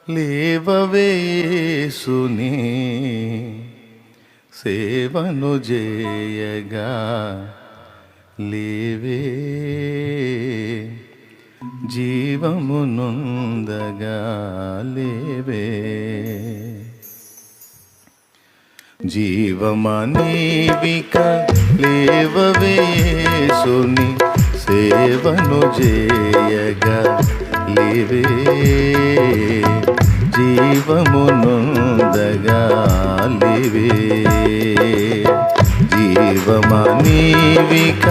లేవవే యేసుని సేవను చేయగా లేవే జీవము నొందగా లేవే జీవమనీవిక లేవవే యేసుని సేవను చేయగా లేవే జీవము నొందగా లేవే జీవమనీవిక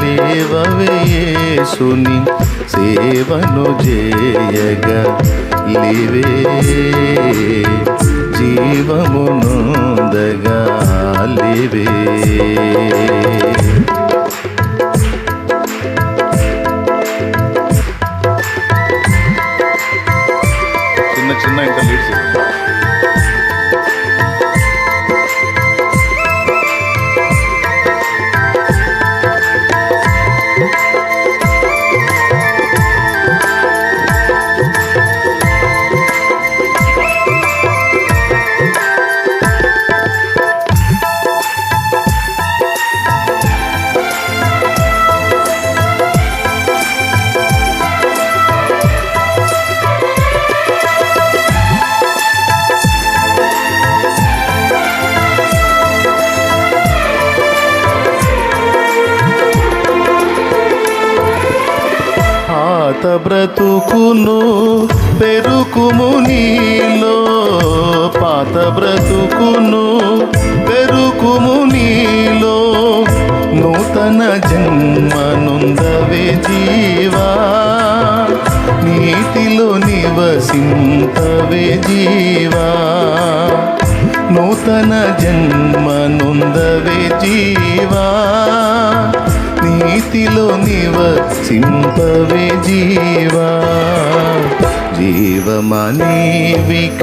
లేవవే యేసుని సేవను చేయగా లేవే జీవము నొందగా లేవే. చిన్న ఇంటర్లీడ్స్ పాత బ్రతుకును పెరుకుము నీలో, పాత బ్రతుకును పెరుకుము నీలో, నూతన జన్మనుందవే జీవా, నీతిలో నివసింతవే జీవా, నూతన జన్మనుందవే జీవా, నీతిలో నివసింపవే జీవా. జీవమనీవిక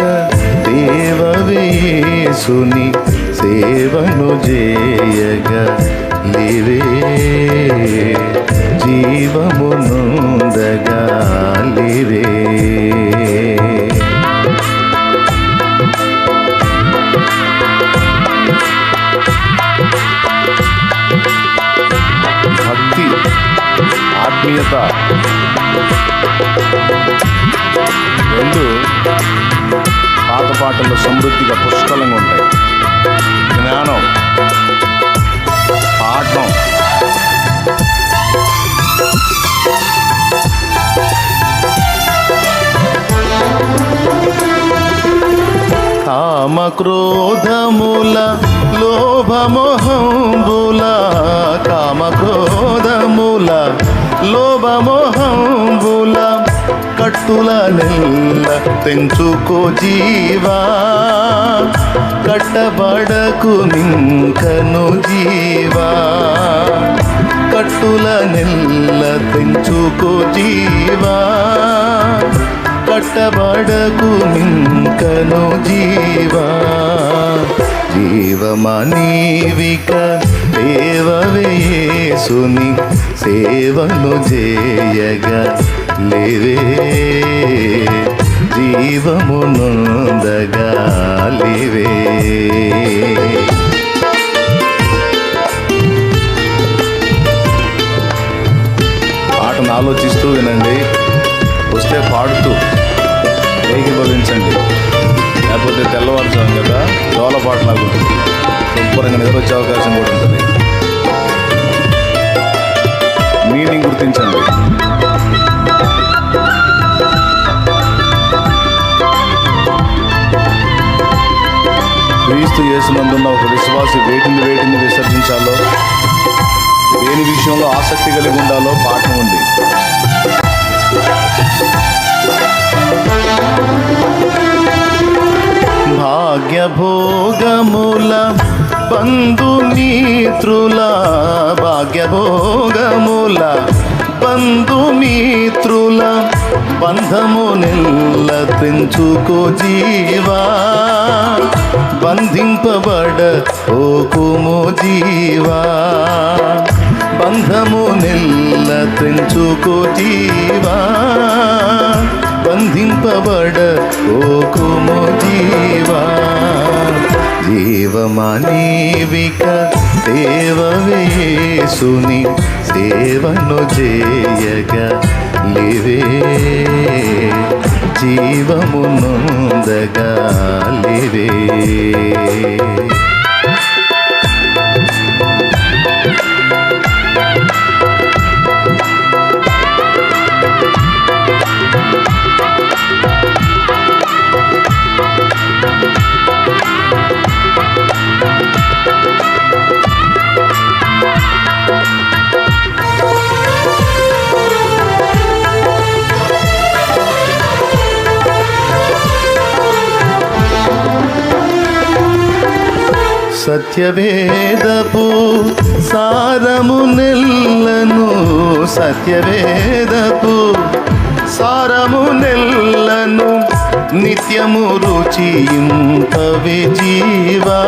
దేవవే యేసుని సేవను చేయగా లేవే జీవము నొందగా లేవే. భక్తి ఆత్మీయత రెండు పాత పాటల్లో సమృద్ధిగా పుష్కలంగా ఉంటాయి. జ్ఞానం, పాఠం, కామ క్రోధముల లోభమోహంబుల, కామ క్రోధముల లోభమోహంబుల కట్టుల నెల్ల తెంచుకో జీవా, కట్టబడకు నింకను జీవా, కట్టుల నెల్ల తెంచుకో జీవా, కట్టబడకు నింకను జీవా. జీవమనీవిక దేవవే యేసుని సేవను చేయగా లేవే జీవము నొందగా లేవే. పాటను ఆలోచిస్తూ వినండి, వస్తే పాడుతూ ఏకీభవించండి, లేకపోతే తెల్లవారుజాము కదా జోలపాటు లాగా శుభ్రంగా నిద్ర వచ్చే అవకాశం కూడా ఉంటుంది. మీనింగ్ గుర్తించండి. క్రీస్తు యేసునందున్న ఒక విశ్వాసి వేటిని విసర్జించాలో, దేని విషయంలో ఆసక్తి కలిగి ఉండాలో పాఠం ఉంది. భాగ్యభోగముల బంధుమిత్రుల, భాగ్యభోగముల బంధుమిత్రుల బంధము నెల్ల తెంచుకో జీవా, బంధింపబడ ఓకుము జీవా, బంధము నెల్ల తెంచుకో జీవా, శోధింపబడ ఓకుము జీవా. జీవమా నీవిక దేవవేసుని సేవను చేయగా లివే, జీవము నొందగా లివే. సత్యవేదపు సారము నెల్లను, సత్యవేదపు సారము నెల్లను నిత్యము రుచియింపవే జీవా.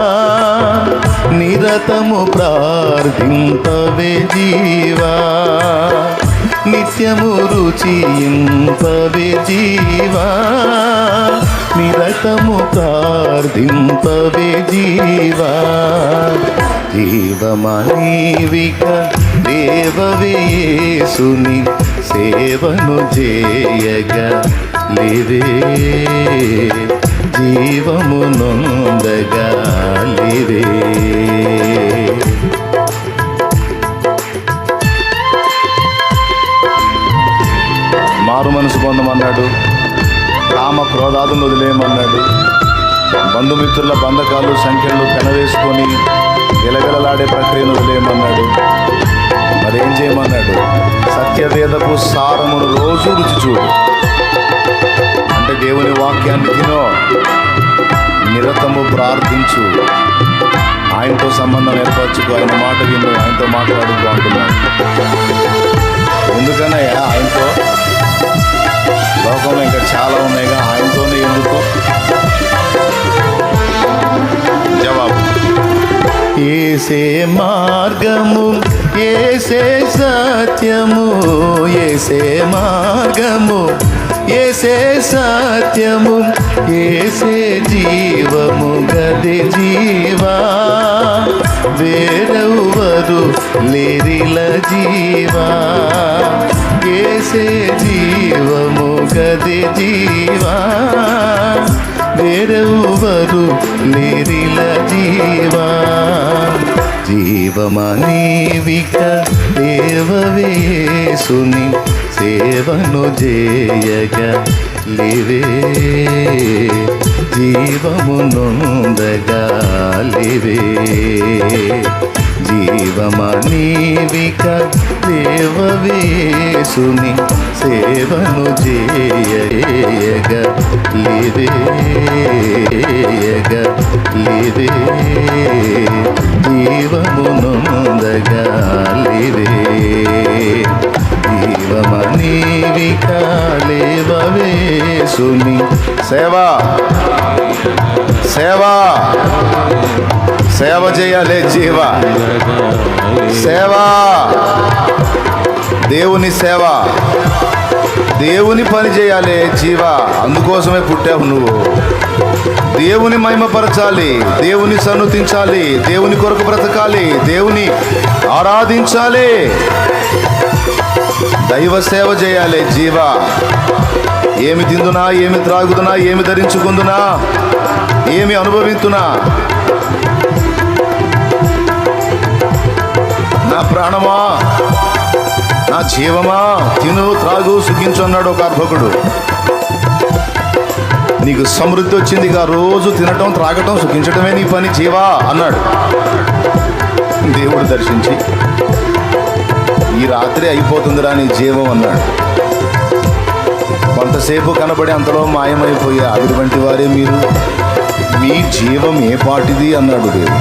నిరతము ప్రార్థింపవే జీవా. నిత్యము రుచియింపవే జీవా. నిరతము ప్రార్థింపవే జీవా. జీవమా నీవిక దేవవేసుని సేవను చేయగా లివే, జీవము నొందగా లివే. మారు మనసు పొందమన్నాడు, కామ క్రోధాదులను వదిలేయమన్నాడు, బంధుమిత్రుల బంధకాలు సంఖ్యలు పెనవేసుకొని గెలగలలాడే ప్రక్రియను వదిలేయమన్నాడు. మరేం చేయమన్నాడు? సత్యవేదపు సారమును రోజు రుచి చూడు. అంటే దేవుని వాక్యాన్ని తినో, నిరతము ప్రార్థించు, ఆయనతో సంబంధం ఏర్పరచుకో, ఆయన మాట విను, ఆయనతో మాట్లాడుతూ అంటున్నాడు. ఎందుకనయ్యా ఆయనతో? లోకంలో ఇంకా చాలా ఉన్నాయిగా, ఆయనతోనే ఎందుకు? జవాబు: ఏసే మార్గము, ఏసే సత్యము, ఏసే మార్గము, ఏసే సత్యము, ఏసే జీవము గది జీవా. వేరెవ్వరు లేరిల జీవా. ఏసే జీవము గది జీవా. వేరెవ్వరు లేరిల జీవా. జీవమా నీవిక దేవవేసుని సేవను చేయగా లివే, జీవము నొందగా లివే. జీవమా నీవిక దేవవేసుని సేవను చేయగా లివే, లివే. జీవము నొందగా లివే. జీవమా నీవిక దేవవేసుని సేవ, సేవ, సేవ చేయాలి జీవ. సేవ, దేవుని సేవ, దేవుని పని చేయాలి జీవ. అందుకోసమే పుట్టావు నువ్వు. దేవుని మహిమపరచాలి, దేవుని సన్నుతించాలి, దేవుని కొరకు బ్రతకాలి, దేవుని ఆరాధించాలి, దైవ సేవ చేయాలి జీవ. ఏమి తిందునా, ఏమి త్రాగుదునా, ఏమి ధరించుకుందునా, ఏమి అనుభవించునా, నా ప్రాణమా, నా జీవమా, తిను త్రాగు సుఖించు అన్నాడు ఒక అర్భకుడు. నీకు సమృద్ధి వచ్చిందిగా, రోజు తినటం త్రాగటం సుఖించటమే నీ పని జీవా అన్నాడు. దేవుడు దర్శించి ఈ రాత్రి అయిపోతుందిరా నీ జీవం అన్నాడు. కొంతసేపు కనబడి అంతలో మాయమైపోయే ఆవిరి వంటి వారే మీరు, మీ జీవం ఏ పాటిది అన్నాడు దేవుడు.